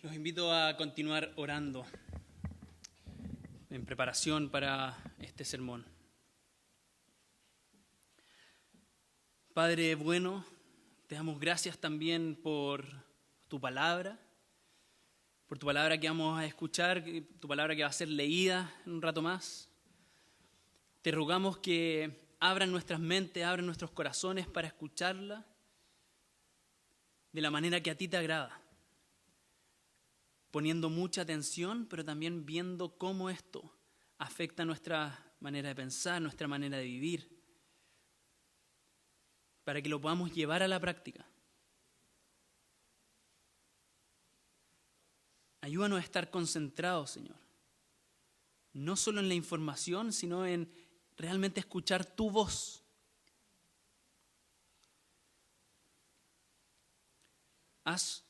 Los invito a continuar orando en preparación para este sermón. Padre bueno, te damos gracias también por tu palabra que vamos a escuchar, tu palabra que va a ser leída en un rato más. Te rogamos que abran nuestras mentes, abran nuestros corazones para escucharla de la manera que a ti te agrada, poniendo mucha atención, pero también viendo cómo esto afecta nuestra manera de pensar, nuestra manera de vivir, para que lo podamos llevar a la práctica. Ayúdanos a estar concentrados, Señor, no solo en la información, sino en realmente escuchar tu voz. Haz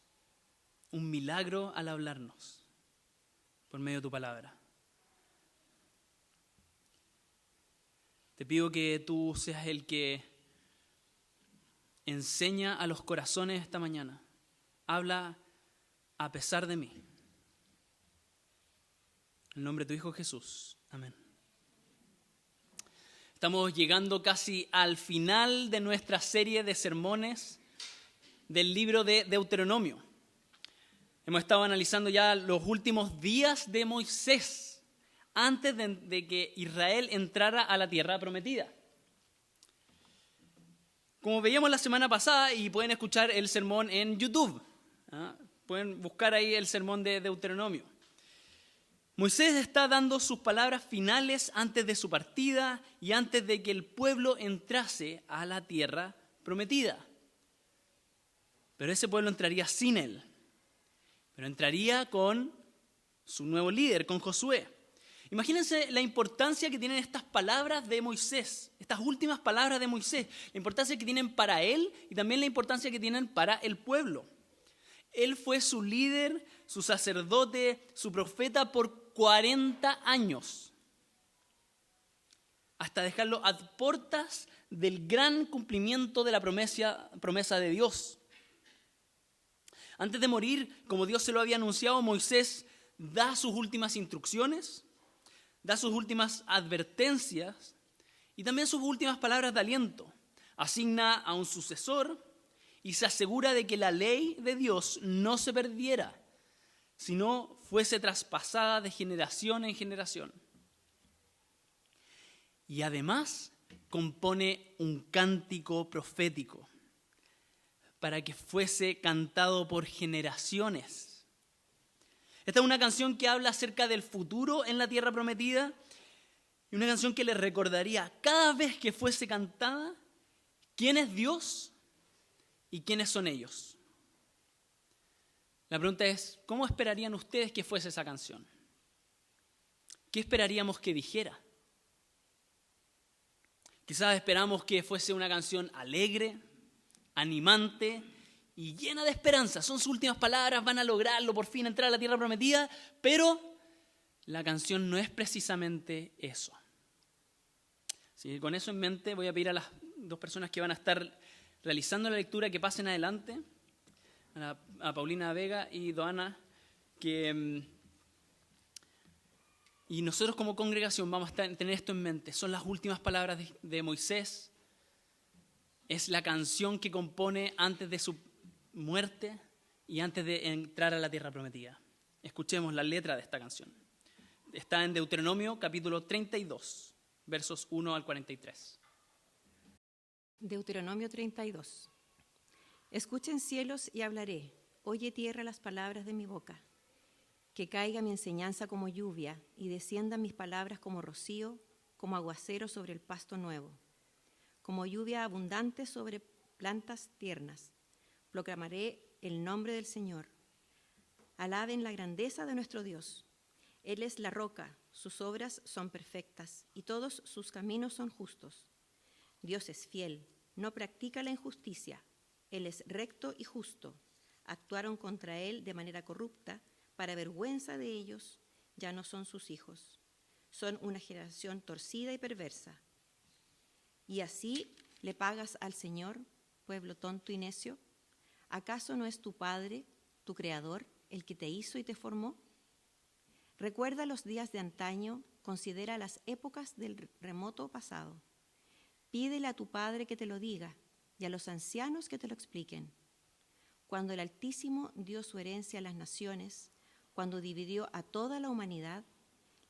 un milagro al hablarnos por medio de tu palabra. Te pido que tú seas el que enseña a los corazones esta mañana. Habla a pesar de mí. En el nombre de tu Hijo Jesús. Amén. Estamos llegando casi al final de nuestra serie de sermones del libro de Deuteronomio. Hemos estado analizando ya los últimos días de Moisés antes de que Israel entrara a la tierra prometida. Como veíamos la semana pasada, y pueden escuchar el sermón en YouTube, pueden buscar ahí el sermón de Deuteronomio. Moisés está dando sus palabras finales antes de su partida y antes de que el pueblo entrase a la tierra prometida. Pero ese pueblo entraría sin él. Pero entraría con su nuevo líder, con Josué. Imagínense la importancia que tienen estas palabras de Moisés, estas últimas palabras de Moisés, la importancia que tienen para él y también la importancia que tienen para el pueblo. Él fue su líder, su sacerdote, su profeta por 40 años, hasta dejarlo a puertas del gran cumplimiento de la promesa de Dios. Antes de morir, como Dios se lo había anunciado, Moisés da sus últimas instrucciones, da sus últimas advertencias y también sus últimas palabras de aliento. Asigna a un sucesor y se asegura de que la ley de Dios no se perdiera, sino fuese traspasada de generación en generación. Y además compone un cántico profético para que fuese cantado por generaciones. Esta es una canción que habla acerca del futuro en la tierra prometida y una canción que le recordaría cada vez que fuese cantada quién es Dios y quiénes son ellos. La pregunta es, ¿cómo esperarían ustedes que fuese esa canción? ¿Qué esperaríamos que dijera? Quizás esperamos que fuese una canción alegre, animante y llena de esperanza. Son sus últimas palabras, van a lograrlo, por fin entrar a la tierra prometida, pero la canción no es precisamente eso. Así, con eso en mente voy a pedir a las dos personas que van a estar realizando la lectura que pasen adelante, a Paulina Vega y Doana, y nosotros como congregación vamos a tener esto en mente. Son las últimas palabras de Moisés. Es la canción que compone antes de su muerte y antes de entrar a la tierra prometida. Escuchemos la letra de esta canción. Está en Deuteronomio capítulo 32, versos 1 al 43. Deuteronomio 32. Escuchen cielos y hablaré, oye tierra las palabras de mi boca. Que caiga mi enseñanza como lluvia y desciendan mis palabras como rocío, como aguacero sobre el pasto nuevo. Como lluvia abundante sobre plantas tiernas. Proclamaré el nombre del Señor. Alaben la grandeza de nuestro Dios. Él es la roca, sus obras son perfectas y todos sus caminos son justos. Dios es fiel, no practica la injusticia. Él es recto y justo. Actuaron contra él de manera corrupta, para vergüenza de ellos, ya no son sus hijos. Son una generación torcida y perversa. ¿Y así le pagas al Señor, pueblo tonto y necio? ¿Acaso no es tu Padre, tu Creador, el que te hizo y te formó? Recuerda los días de antaño, considera las épocas del remoto pasado. Pídele a tu padre que te lo diga y a los ancianos que te lo expliquen. Cuando el Altísimo dio su herencia a las naciones, cuando dividió a toda la humanidad,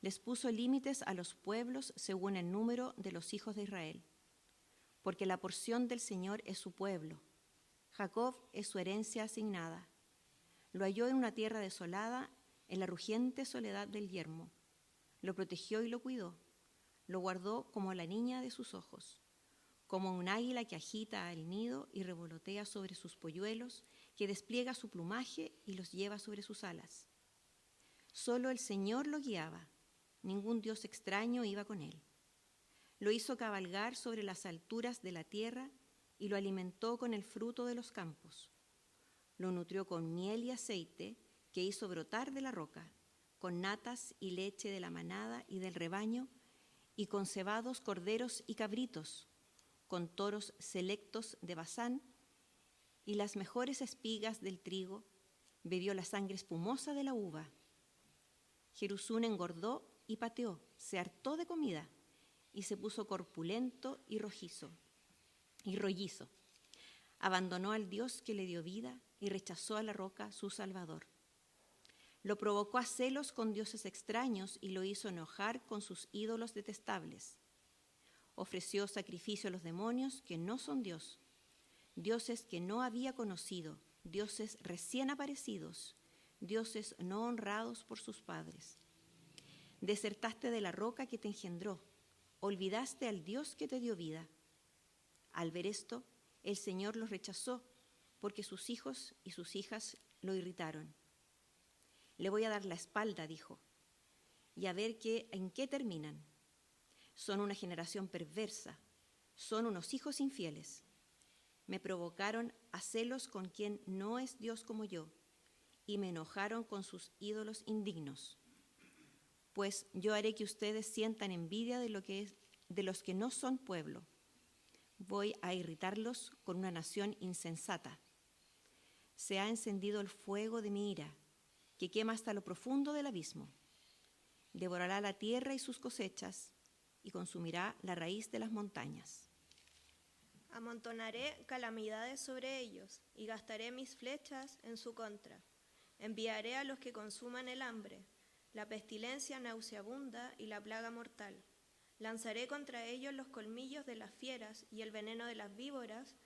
les puso límites a los pueblos según el número de los hijos de Israel. Porque la porción del Señor es su pueblo, Jacob es su herencia asignada. Lo halló en una tierra desolada, en la rugiente soledad del yermo. Lo protegió y lo cuidó, lo guardó como la niña de sus ojos, como un águila que agita el nido y revolotea sobre sus polluelos, que despliega su plumaje y los lleva sobre sus alas. Solo el Señor lo guiaba, ningún dios extraño iba con él. Lo hizo cabalgar sobre las alturas de la tierra y lo alimentó con el fruto de los campos. Lo nutrió con miel y aceite que hizo brotar de la roca, con natas y leche de la manada y del rebaño, y con cebados corderos y cabritos, con toros selectos de Basán y las mejores espigas del trigo. Bebió la sangre espumosa de la uva. Jerusún engordó y pateó, se hartó de comida y se puso corpulento y rollizo. Abandonó al Dios que le dio vida y rechazó a la roca su Salvador. Lo provocó a celos con dioses extraños y lo hizo enojar con sus ídolos detestables. Ofreció sacrificio a los demonios que no son Dios, dioses que no había conocido, dioses recién aparecidos, dioses no honrados por sus padres. Desertaste de la roca que te engendró, olvidaste al Dios que te dio vida. Al ver esto, el Señor los rechazó, porque sus hijos y sus hijas lo irritaron. Le voy a dar la espalda, dijo, y a ver en qué terminan. Son una generación perversa, son unos hijos infieles. Me provocaron a celos con quien no es Dios como yo, y me enojaron con sus ídolos indignos. Pues yo haré que ustedes sientan envidia de los que no son pueblo. Voy a irritarlos con una nación insensata. Se ha encendido el fuego de mi ira, que quema hasta lo profundo del abismo. Devorará la tierra y sus cosechas, y consumirá la raíz de las montañas. Amontonaré calamidades sobre ellos, y gastaré mis flechas en su contra. Enviaré a los que consuman el hambre, la pestilencia nauseabunda y la plaga mortal. Lanzaré contra ellos los colmillos de las fieras y el veneno de las víboras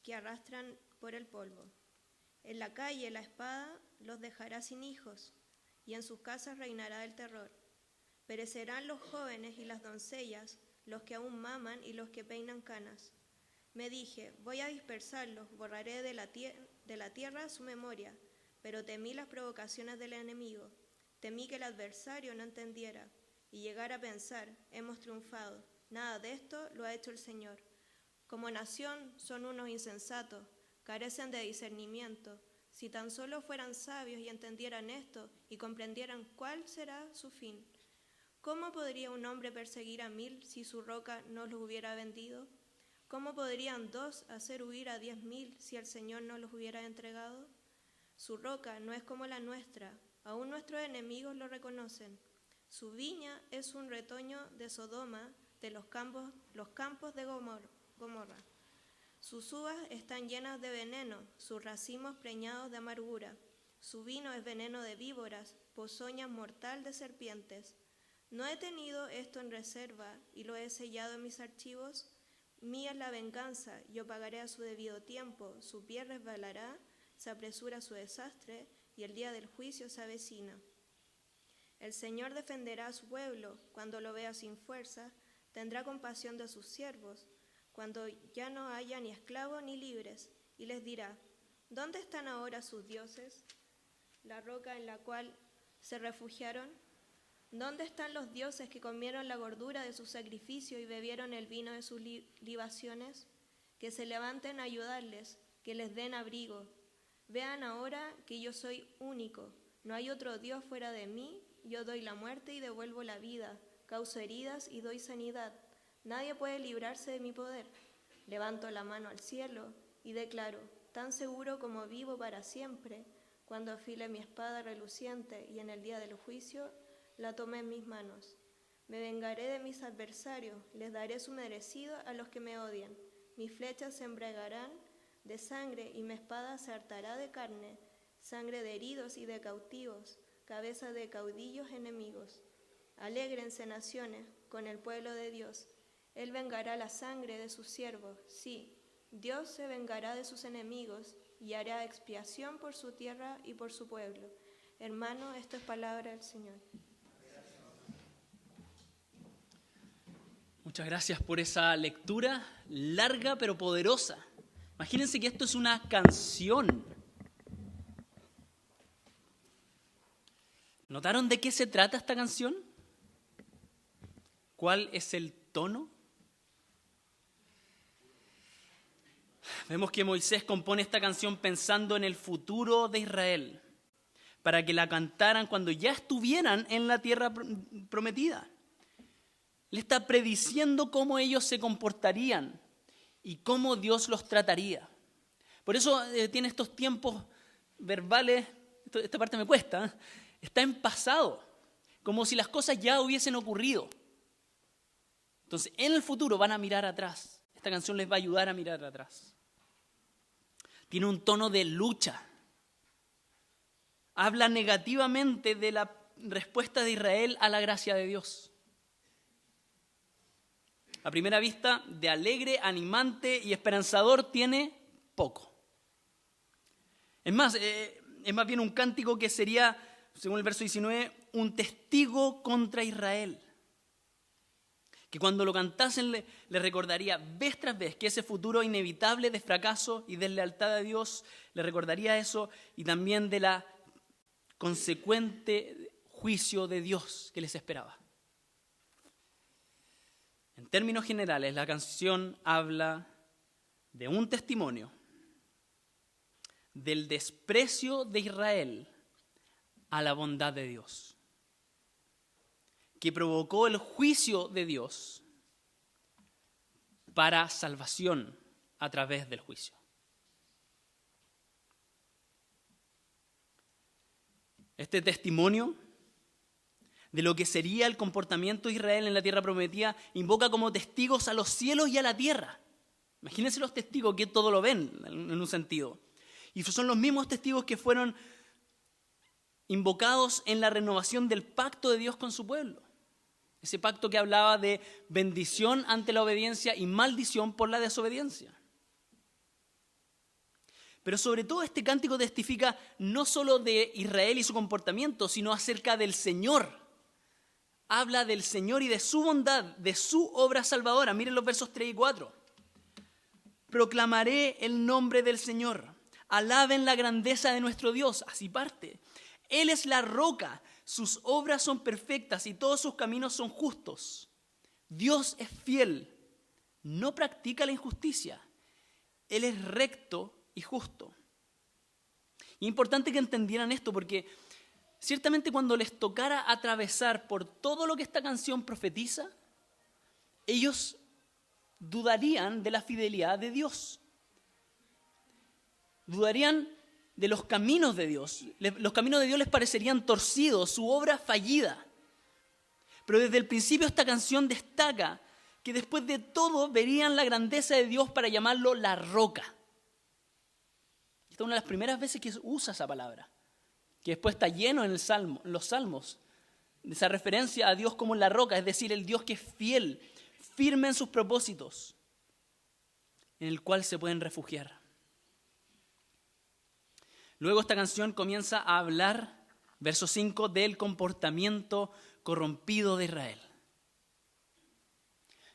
que arrastran por el polvo. En la calle la espada los dejará sin hijos, y en sus casas reinará el terror. Perecerán los jóvenes y las doncellas, los que aún maman y los que peinan canas. Me dije, voy a dispersarlos, borraré de la tierra su memoria, pero temí las provocaciones del enemigo. Temí que el adversario no entendiera y llegara a pensar, hemos triunfado. Nada de esto lo ha hecho el Señor. Como nación son unos insensatos, carecen de discernimiento. Si tan solo fueran sabios y entendieran esto y comprendieran cuál será su fin. ¿Cómo podría un hombre perseguir a 1000 si su roca no los hubiera vendido? ¿Cómo podrían 2 hacer huir a 10.000 si el Señor no los hubiera entregado? Su roca no es como la nuestra, aún nuestros enemigos lo reconocen. Su viña es un retoño de Sodoma, de los campos de Gomorra. Sus uvas están llenas de veneno, sus racimos preñados de amargura. Su vino es veneno de víboras, ponzoña mortal de serpientes. ¿No he tenido esto en reserva y lo he sellado en mis archivos? Mía es la venganza, yo pagaré a su debido tiempo, su pie resbalará, se apresura su desastre y el día del juicio se avecina. El Señor defenderá a su pueblo, cuando lo vea sin fuerza, tendrá compasión de sus siervos, cuando ya no haya ni esclavos ni libres, y les dirá, ¿dónde están ahora sus dioses? La roca en la cual se refugiaron. ¿Dónde están los dioses que comieron la gordura de su sacrificio y bebieron el vino de sus libaciones? Que se levanten a ayudarles, que les den abrigo. Vean ahora que yo soy único, no hay otro Dios fuera de mí, yo doy la muerte y devuelvo la vida, causo heridas y doy sanidad. Nadie puede librarse de mi poder. Levanto la mano al cielo y declaro, tan seguro como vivo para siempre, cuando afile mi espada reluciente y en el día del juicio la tome en mis manos. Me vengaré de mis adversarios, les daré su merecido a los que me odian. Mis flechas se embriagarán de sangre y mi espada se hartará de carne, sangre de heridos y de cautivos, cabeza de caudillos enemigos. Alégrense naciones con el pueblo de Dios. Él vengará la sangre de sus siervos. Sí, Dios se vengará de sus enemigos y hará expiación por su tierra y por su pueblo. Hermano, esto es palabra del Señor. Muchas gracias por esa lectura larga pero poderosa. Imagínense que esto es una canción. ¿Notaron de qué se trata esta canción? ¿Cuál es el tono? Vemos que Moisés compone esta canción pensando en el futuro de Israel, para que la cantaran cuando ya estuvieran en la tierra prometida. Le está prediciendo cómo ellos se comportarían y cómo Dios los trataría. Por eso tiene estos tiempos verbales, esta parte me cuesta, está en pasado, como si las cosas ya hubiesen ocurrido. Entonces, en el futuro van a mirar atrás. Esta canción les va a ayudar a mirar atrás. Tiene un tono de lucha. Habla negativamente de la respuesta de Israel a la gracia de Dios. A primera vista, de alegre, animante y esperanzador tiene poco. Es más bien un cántico que sería, según el verso 19, un testigo contra Israel. Que cuando lo cantasen le recordaría vez tras vez que ese futuro inevitable de fracaso y deslealtad a Dios, le recordaría eso y también de la consecuente juicio de Dios que les esperaba. En términos generales, la canción habla de un testimonio del desprecio de Israel a la bondad de Dios, que provocó el juicio de Dios para salvación a través del juicio. Este testimonio de lo que sería el comportamiento de Israel en la tierra prometida invoca como testigos a los cielos y a la tierra. Imagínense los testigos que todo lo ven en un sentido. Y son los mismos testigos que fueron invocados en la renovación del pacto de Dios con su pueblo. Ese pacto que hablaba de bendición ante la obediencia y maldición por la desobediencia. Pero sobre todo este cántico testifica no solo de Israel y su comportamiento, sino acerca del Señor. Habla del Señor y de su bondad, de su obra salvadora. Miren los versos 3 y 4. Proclamaré el nombre del Señor. Alaben la grandeza de nuestro Dios. Así parte. Él es la roca. Sus obras son perfectas y todos sus caminos son justos. Dios es fiel. No practica la injusticia. Él es recto y justo. Y es importante que entendieran esto porque ciertamente cuando les tocara atravesar por todo lo que esta canción profetiza, ellos dudarían de la fidelidad de Dios. Dudarían de los caminos de Dios. Los caminos de Dios les parecerían torcidos, su obra fallida. Pero desde el principio esta canción destaca que después de todo verían la grandeza de Dios para llamarlo la roca. Esta es una de las primeras veces que usa esa palabra, que después está lleno en los salmos, de esa referencia a Dios como la roca, es decir, el Dios que es fiel, firme en sus propósitos, en el cual se pueden refugiar. Luego esta canción comienza a hablar, verso 5, del comportamiento corrompido de Israel.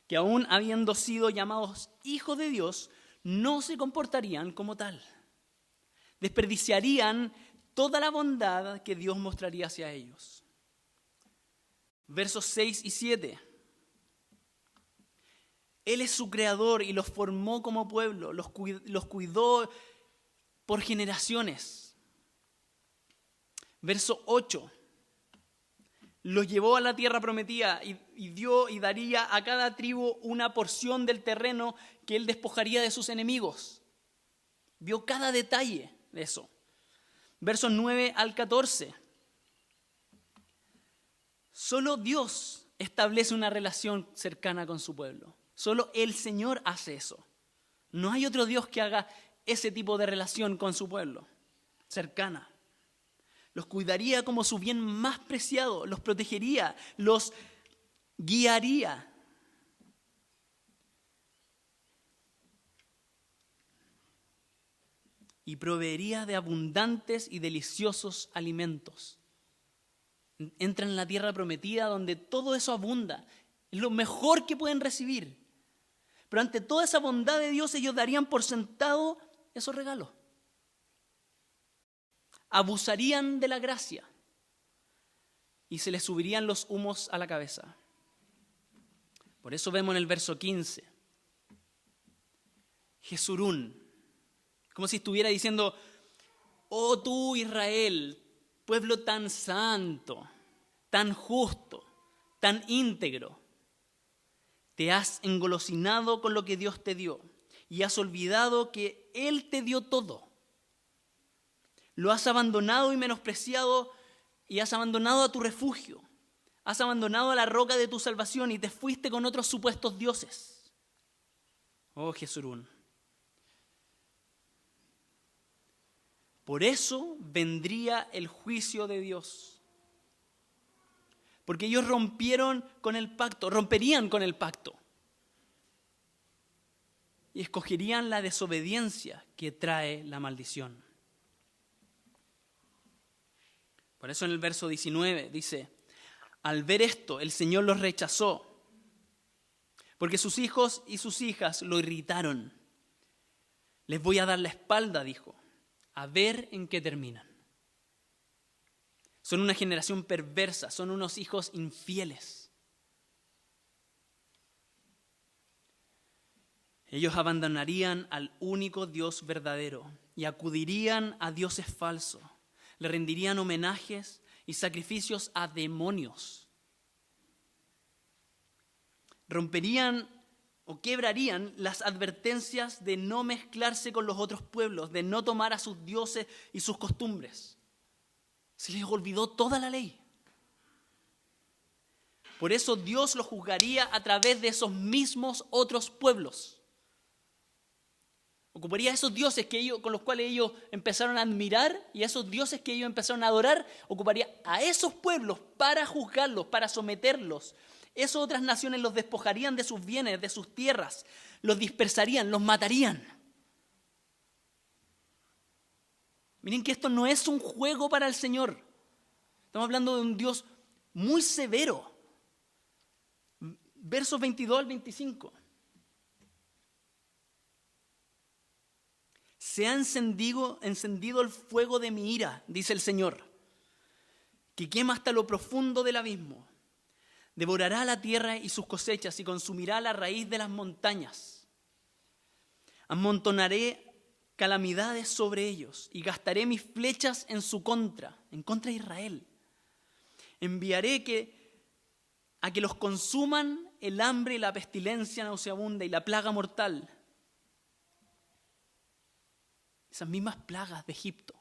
Que aún habiendo sido llamados hijos de Dios, no se comportarían como tal. Desperdiciarían toda la bondad que Dios mostraría hacia ellos. Versos 6 y 7. Él es su creador y los formó como pueblo, los cuidó por generaciones. Verso 8. Los llevó a la tierra prometida y dio y daría a cada tribu una porción del terreno que él despojaría de sus enemigos. Vio cada detalle de eso. Versos 9 al 14. Solo Dios establece una relación cercana con su pueblo. Solo el Señor hace eso. No hay otro Dios que haga ese tipo de relación con su pueblo, cercana. Los cuidaría como su bien más preciado, los protegería, los guiaría. Y proveería de abundantes y deliciosos alimentos. Entran en la tierra prometida donde todo eso abunda. Es lo mejor que pueden recibir. Pero ante toda esa bondad de Dios, ellos darían por sentado esos regalos. Abusarían de la gracia y se les subirían los humos a la cabeza. Por eso vemos en el verso 15, Jesurún, como si estuviera diciendo: oh tú Israel, pueblo tan santo, tan justo, tan íntegro, te has engolosinado con lo que Dios te dio y has olvidado que Él te dio todo. Lo has abandonado y menospreciado y has abandonado a tu refugio. Has abandonado a la roca de tu salvación y te fuiste con otros supuestos dioses. Oh Jesurún. Por eso vendría el juicio de Dios. Porque ellos romperían con el pacto. Y escogerían la desobediencia que trae la maldición. Por eso en el verso 19 dice: al ver esto, el Señor los rechazó, porque sus hijos y sus hijas lo irritaron. Les voy a dar la espalda, dijo, a ver en qué terminan. Son una generación perversa, son unos hijos infieles. Ellos abandonarían al único Dios verdadero y acudirían a dioses falsos. Le rendirían homenajes y sacrificios a demonios. Romperían o quebrarían las advertencias de no mezclarse con los otros pueblos, de no tomar a sus dioses y sus costumbres. Se les olvidó toda la ley. Por eso Dios los juzgaría a través de esos mismos otros pueblos. Ocuparía esos dioses con los cuales ellos empezaron a admirar y esos dioses que ellos empezaron a adorar, ocuparía a esos pueblos para juzgarlos, para someterlos. Esas otras naciones los despojarían de sus bienes, de sus tierras, los dispersarían, los matarían. Miren que esto no es un juego para el Señor. Estamos hablando de un Dios muy severo. Versos 22 al 25. Se ha encendido el fuego de mi ira, dice el Señor, que quema hasta lo profundo del abismo. Devorará la tierra y sus cosechas y consumirá la raíz de las montañas. Amontonaré calamidades sobre ellos y gastaré mis flechas en su contra, en contra de Israel. Enviaré a que los consuman el hambre y la pestilencia nauseabunda y la plaga mortal. Esas mismas plagas de Egipto.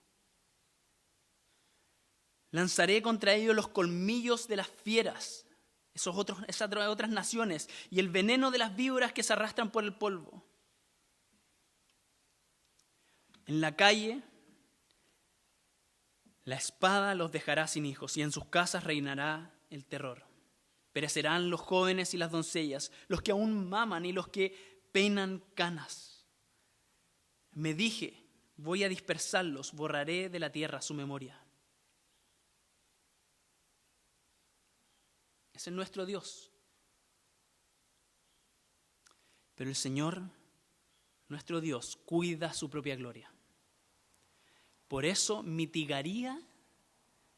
Lanzaré contra ellos los colmillos de las fieras, esas otras naciones, y el veneno de las víboras que se arrastran por el polvo. En la calle, la espada los dejará sin hijos, y en sus casas reinará el terror. Perecerán los jóvenes y las doncellas, los que aún maman y los que peinan canas. Me dije: voy a dispersarlos, borraré de la tierra su memoria. Ese es nuestro Dios. Pero el Señor, nuestro Dios, cuida su propia gloria. Por eso mitigaría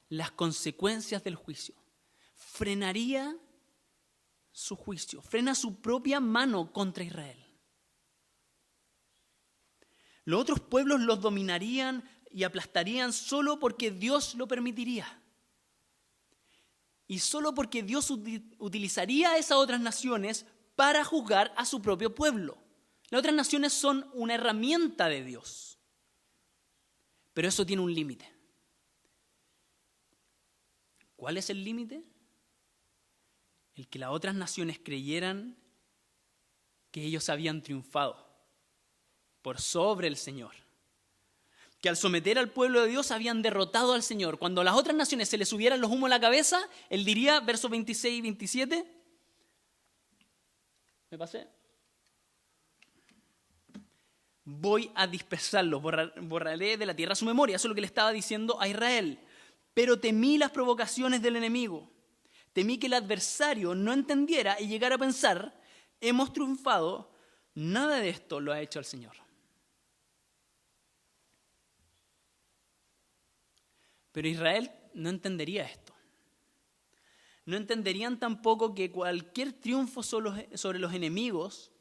las consecuencias del juicio. Frenaría su juicio, frena su propia mano contra Israel. Los otros pueblos los dominarían y aplastarían solo porque Dios lo permitiría. Y solo porque Dios utilizaría a esas otras naciones para juzgar a su propio pueblo. Las otras naciones son una herramienta de Dios. Pero eso tiene un límite. ¿Cuál es el límite? El que las otras naciones creyeran que ellos habían triunfado por sobre el Señor. Que al someter al pueblo de Dios habían derrotado al Señor. Cuando a las otras naciones se les subieran los humos a la cabeza, Él diría, versos 26 y 27, ¿me pasé? Voy a dispersarlos, borraré de la tierra su memoria. Eso es lo que le estaba diciendo a Israel. Pero temí las provocaciones del enemigo. Temí que el adversario no entendiera y llegara a pensar, hemos triunfado, nada de esto lo ha hecho el Señor. Pero Israel no entendería esto. No entenderían tampoco que cualquier triunfo sobre los enemigos,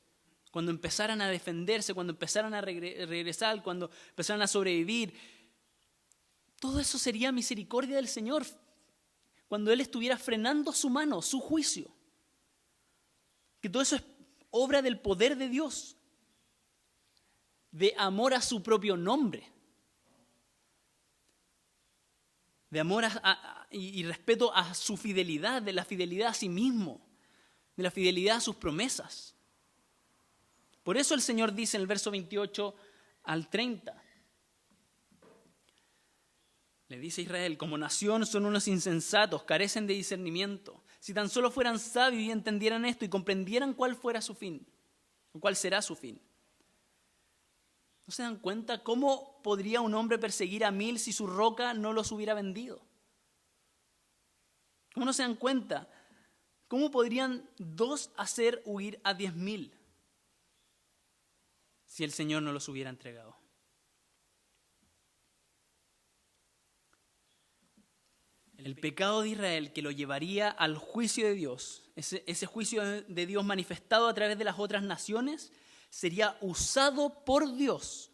cuando empezaran a defenderse, cuando empezaran a regresar, cuando empezaran a sobrevivir, todo eso sería misericordia del Señor, cuando Él estuviera frenando su mano, su juicio. Que todo eso es obra del poder de Dios, de amor a su propio nombre, de amor y respeto a su fidelidad, de la fidelidad a sí mismo, de la fidelidad a sus promesas. Por eso el Señor dice en el verso 28 al 30, le dice a Israel, como nación son unos insensatos, carecen de discernimiento. Si tan solo fueran sabios y entendieran esto y comprendieran cuál fuera su fin, o cuál será su fin. ¿No se dan cuenta cómo podría un hombre perseguir a 1000 si su roca no los hubiera vendido? ¿Cómo no se dan cuenta? ¿Cómo podrían 2 hacer huir a 10,000 si el Señor no los hubiera entregado? El pecado de Israel que lo llevaría al juicio de Dios, ese juicio de Dios manifestado a través de las otras naciones, sería usado por Dios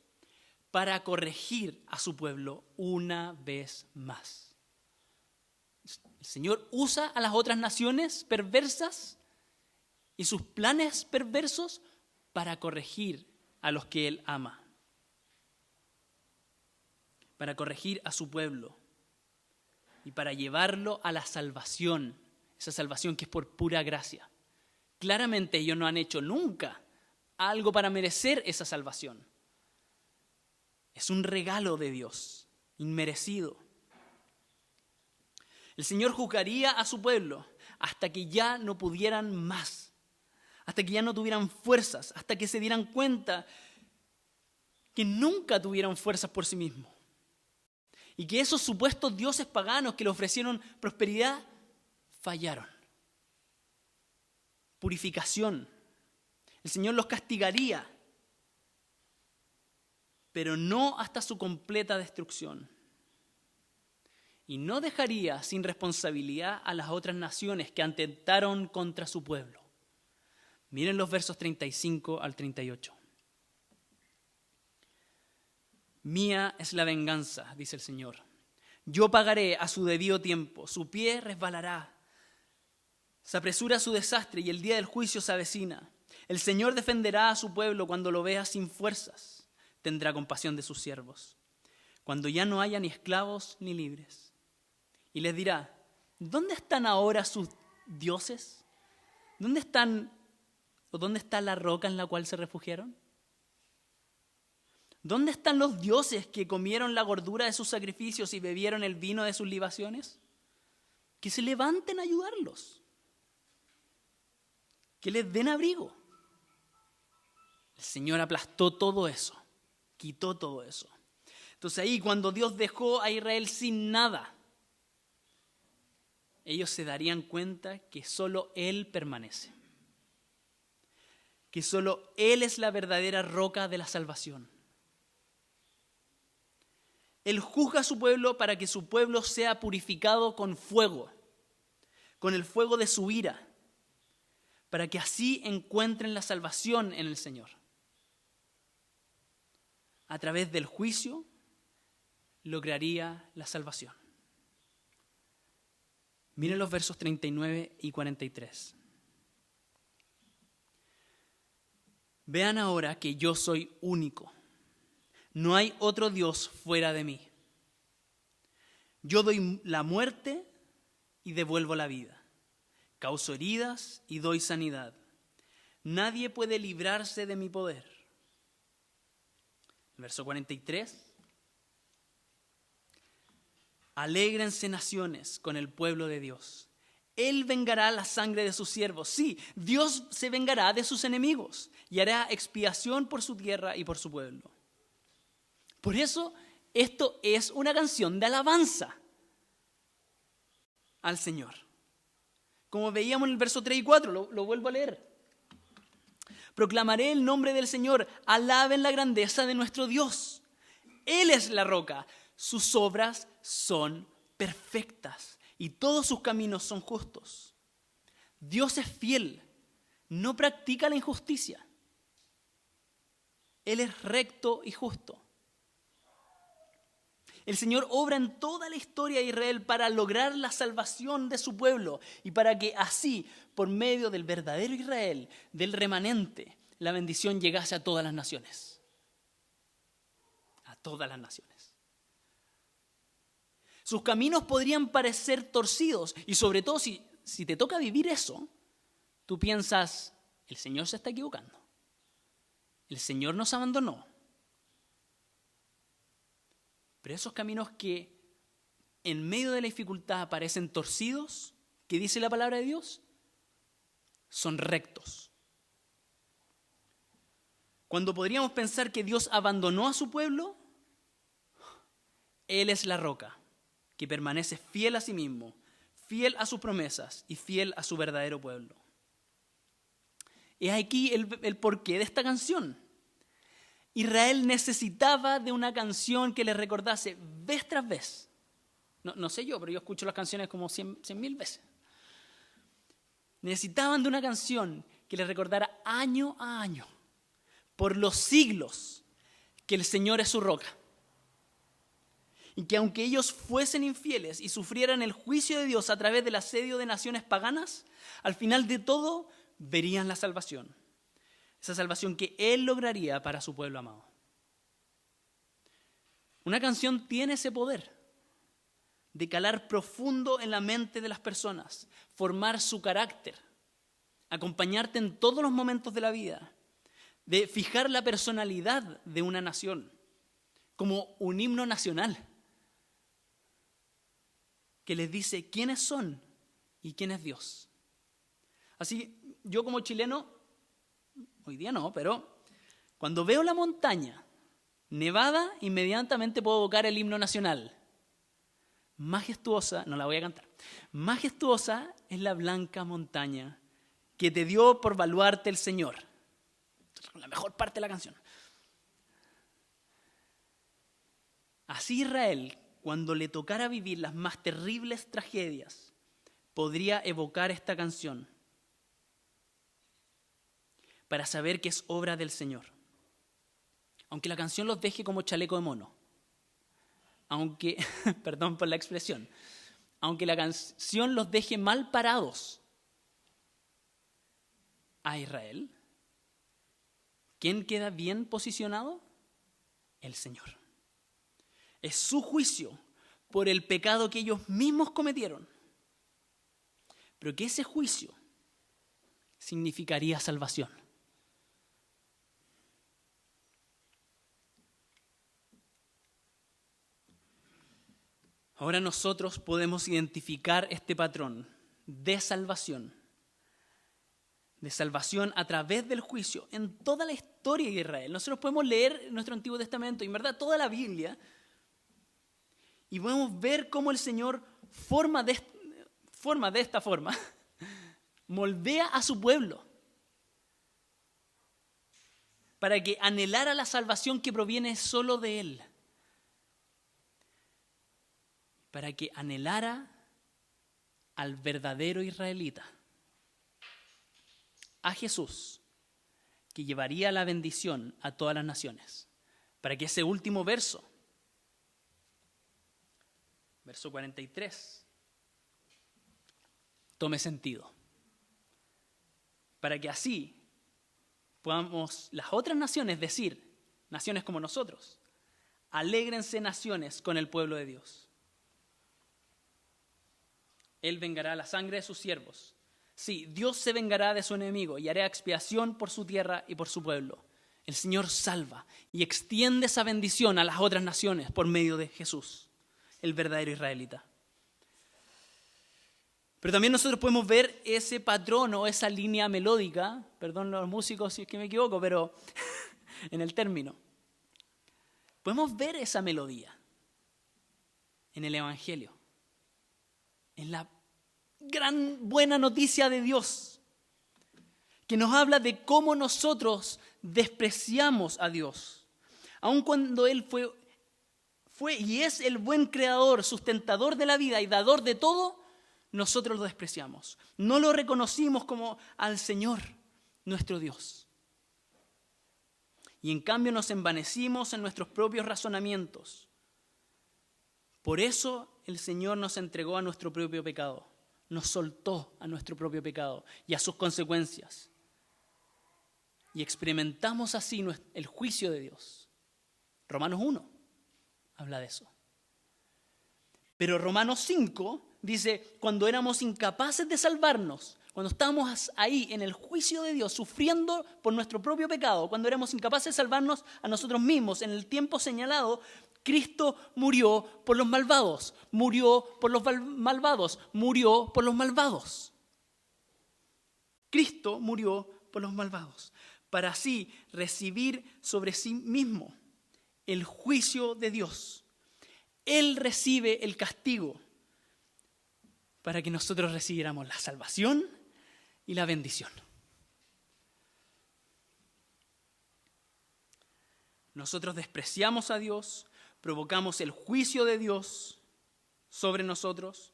para corregir a su pueblo una vez más. El Señor usa a las otras naciones perversas y sus planes perversos para corregir a los que Él ama, para corregir a su pueblo y para llevarlo a la salvación, esa salvación que es por pura gracia. Claramente ellos no han hecho nunca algo para merecer esa salvación. Es un regalo de Dios, inmerecido. El Señor juzgaría a su pueblo hasta que ya no pudieran más, hasta que ya no tuvieran fuerzas, hasta que se dieran cuenta que nunca tuvieron fuerzas por sí mismos. Y que esos supuestos dioses paganos que le ofrecieron prosperidad, fallaron. Purificación. El Señor los castigaría, pero no hasta su completa destrucción. Y no dejaría sin responsabilidad a las otras naciones que atentaron contra su pueblo. Miren los versos 35 al 38. Mía es la venganza, dice el Señor. Yo pagaré a su debido tiempo, su pie resbalará. Se apresura su desastre y el día del juicio se avecina. El Señor defenderá a su pueblo cuando lo vea sin fuerzas. Tendrá compasión de sus siervos, cuando ya no haya ni esclavos ni libres. Y les dirá, ¿dónde están ahora sus dioses? ¿Dónde está la roca en la cual se refugiaron? ¿Dónde están los dioses que comieron la gordura de sus sacrificios y bebieron el vino de sus libaciones? Que se levanten a ayudarlos, que les den abrigo. El Señor aplastó todo eso, quitó todo eso. Entonces ahí cuando Dios dejó a Israel sin nada, ellos se darían cuenta que solo Él permanece, que solo Él es la verdadera roca de la salvación. Él juzga a su pueblo para que su pueblo sea purificado con fuego, con el fuego de su ira, para que así encuentren la salvación en el Señor. A través del juicio lograría la salvación. Miren los versos 39 y 43. Vean ahora que yo soy único. No hay otro Dios fuera de mí. Yo doy la muerte y devuelvo la vida. Causo heridas y doy sanidad. Nadie puede librarse de mi poder. Verso 43. Alégrense naciones con el pueblo de Dios. Él vengará la sangre de sus siervos. Sí, Dios se vengará de sus enemigos y hará expiación por su tierra y por su pueblo. Por eso, esto es una canción de alabanza al Señor. Como veíamos en el verso 3 y 4, lo vuelvo a leer. Proclamaré el nombre del Señor, alaben la grandeza de nuestro Dios. Él es la roca, sus obras son perfectas y todos sus caminos son justos. Dios es fiel, no practica la injusticia. Él es recto y justo. El Señor obra en toda la historia de Israel para lograr la salvación de su pueblo y para que así, por medio del verdadero Israel, del remanente, la bendición llegase a todas las naciones. A todas las naciones. Sus caminos podrían parecer torcidos y sobre todo si te toca vivir eso, tú piensas, el Señor se está equivocando. El Señor nos abandonó. Pero esos caminos que en medio de la dificultad parecen torcidos, ¿qué dice la palabra de Dios? Son rectos. Cuando podríamos pensar que Dios abandonó a su pueblo, Él es la roca que permanece fiel a sí mismo, fiel a sus promesas y fiel a su verdadero pueblo. Es aquí el porqué de esta canción. Israel necesitaba de una canción que le recordase vez tras vez. No sé yo, pero yo escucho las canciones como 100.000 veces. Necesitaban de una canción que les recordara año a año, por los siglos, que el Señor es su roca. Y que aunque ellos fuesen infieles y sufrieran el juicio de Dios a través del asedio de naciones paganas, al final de todo verían la salvación. Esa salvación que Él lograría para su pueblo amado. Una canción tiene ese poder de calar profundo en la mente de las personas, formar su carácter, acompañarte en todos los momentos de la vida, de fijar la personalidad de una nación como un himno nacional que les dice quiénes son y quién es Dios. Así, yo como chileno, hoy día no, pero cuando veo la montaña nevada, inmediatamente puedo evocar el himno nacional. Majestuosa, no la voy a cantar. Majestuosa es la blanca montaña que te dio por baluarte el Señor. La mejor parte de la canción. Así Israel, cuando le tocara vivir las más terribles tragedias, podría evocar esta canción para saber que es obra del Señor. Aunque la canción los deje como chaleco de mono. Aunque, perdón por la expresión, aunque la canción los deje mal parados a Israel, ¿quién queda bien posicionado? El Señor. Es su juicio por el pecado que ellos mismos cometieron. Pero que ese juicio significaría salvación. Ahora nosotros podemos identificar este patrón de salvación a través del juicio en toda la historia de Israel. Nosotros podemos leer nuestro Antiguo Testamento y en verdad toda la Biblia y podemos ver cómo el Señor forma de esta forma, moldea a su pueblo para que anhelara la salvación que proviene solo de Él. Para que anhelara al verdadero israelita, a Jesús, que llevaría la bendición a todas las naciones. Para que ese último verso, verso 43, tome sentido. Para que así podamos las otras naciones decir, naciones como nosotros, alégrense naciones con el pueblo de Dios. Él vengará la sangre de sus siervos. Sí, Dios se vengará de su enemigo y hará expiación por su tierra y por su pueblo. El Señor salva y extiende esa bendición a las otras naciones por medio de Jesús, el verdadero israelita. Pero también nosotros podemos ver ese patrón o esa línea melódica, perdón los músicos si es que me equivoco, pero en el término. Podemos ver esa melodía en el Evangelio, en la gran buena noticia de Dios, que nos habla de cómo nosotros despreciamos a Dios. Aun cuando Él fue y es el buen creador, sustentador de la vida y dador de todo, nosotros lo despreciamos. No lo reconocimos como al Señor, nuestro Dios. Y en cambio nos envanecimos en nuestros propios razonamientos. Por eso el Señor nos entregó a nuestro propio pecado. Nos soltó a nuestro propio pecado y a sus consecuencias. Y experimentamos así el juicio de Dios. Romanos 1 habla de eso. Pero Romanos 5 dice, cuando éramos incapaces de salvarnos, cuando estábamos ahí en el juicio de Dios, sufriendo por nuestro propio pecado, cuando éramos incapaces de salvarnos a nosotros mismos en el tiempo señalado, Cristo murió por los malvados, murió por los malvados, murió por los malvados. Cristo murió por los malvados, para así recibir sobre sí mismo el juicio de Dios. Él recibe el castigo para que nosotros recibiéramos la salvación y la bendición. Nosotros despreciamos a Dios, provocamos el juicio de Dios sobre nosotros,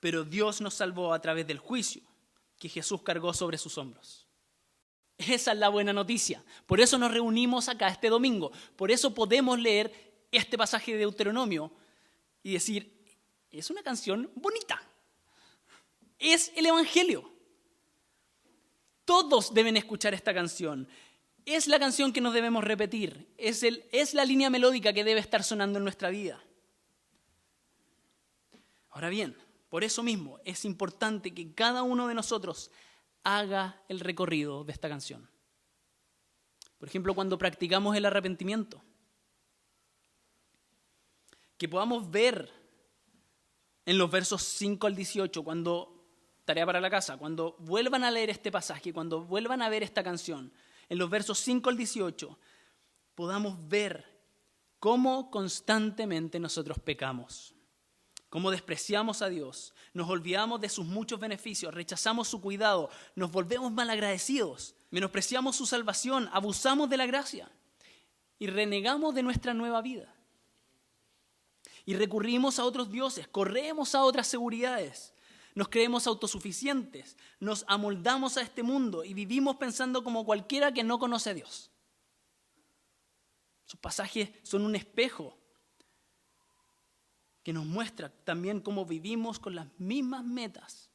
pero Dios nos salvó a través del juicio que Jesús cargó sobre sus hombros. Esa es la buena noticia. Por eso nos reunimos acá este domingo. Por eso podemos leer este pasaje de Deuteronomio y decir, es una canción bonita. Es el Evangelio. Todos deben escuchar esta canción. Es la canción que nos debemos repetir. Es la línea melódica que debe estar sonando en nuestra vida. Ahora bien, por eso mismo es importante que cada uno de nosotros haga el recorrido de esta canción. Por ejemplo, cuando practicamos el arrepentimiento, que podamos ver en los versos 5 al 18, tarea para la casa, cuando vuelvan a leer este pasaje, cuando vuelvan a ver esta canción, en los versos 5 al 18, podamos ver cómo constantemente nosotros pecamos, cómo despreciamos a Dios, nos olvidamos de sus muchos beneficios, rechazamos su cuidado, nos volvemos malagradecidos, menospreciamos su salvación, abusamos de la gracia y renegamos de nuestra nueva vida. Y recurrimos a otros dioses, corremos a otras seguridades, nos creemos autosuficientes, nos amoldamos a este mundo y vivimos pensando como cualquiera que no conoce a Dios. Sus pasajes son un espejo que nos muestra también cómo vivimos con las mismas metas,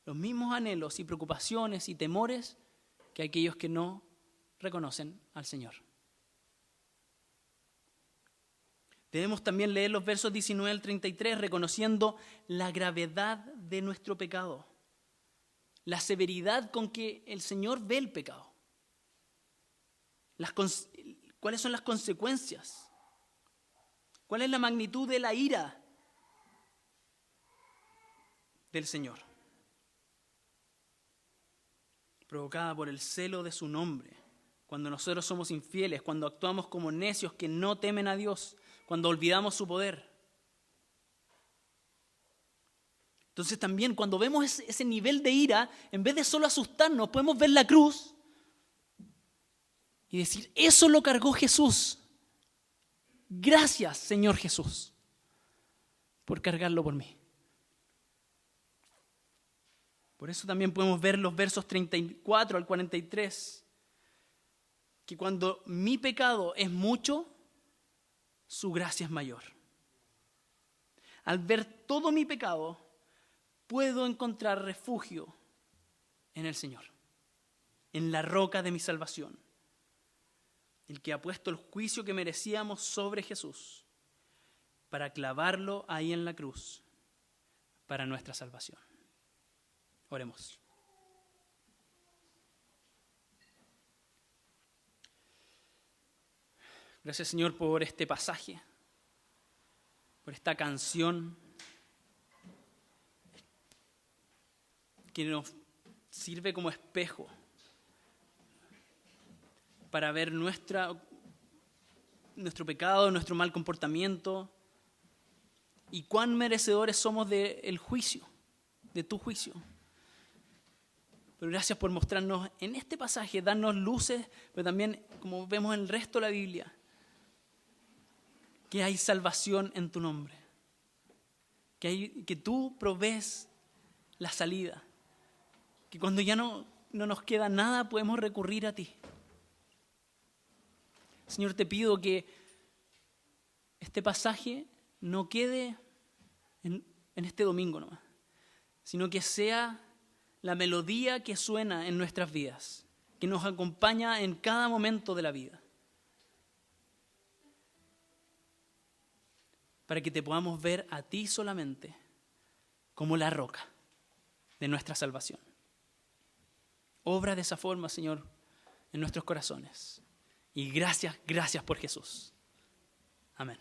los mismos anhelos y preocupaciones y temores que aquellos que no reconocen al Señor. Debemos también leer los versos 19 al 33 reconociendo la gravedad de nuestro pecado, la severidad con que el Señor ve el pecado, cuáles son las consecuencias, cuál es la magnitud de la ira del Señor, provocada por el celo de su nombre, cuando nosotros somos infieles, cuando actuamos como necios que no temen a Dios, cuando olvidamos su poder. Entonces también cuando vemos ese nivel de ira, en vez de solo asustarnos, podemos ver la cruz y decir, eso lo cargó Jesús. Gracias, Señor Jesús, por cargarlo por mí. Por eso también podemos ver los versos 34 al 43, que cuando mi pecado es mucho, su gracia es mayor. Al ver todo mi pecado, puedo encontrar refugio en el Señor, en la roca de mi salvación, el que ha puesto el juicio que merecíamos sobre Jesús para clavarlo ahí en la cruz para nuestra salvación. Oremos. Gracias, Señor, por este pasaje, por esta canción que nos sirve como espejo para ver nuestro pecado, nuestro mal comportamiento y cuán merecedores somos del juicio, de tu juicio. Pero gracias por mostrarnos en este pasaje, darnos luces, pero también, como vemos en el resto de la Biblia, que hay salvación en tu nombre, que tú provees la salida, que cuando ya no nos queda nada podemos recurrir a ti. Señor, te pido que este pasaje no quede en este domingo nomás, sino que sea la melodía que suena en nuestras vidas, que nos acompaña en cada momento de la vida, para que te podamos ver a ti solamente como la roca de nuestra salvación. Obra de esa forma, Señor, en nuestros corazones. Y gracias por Jesús. Amén.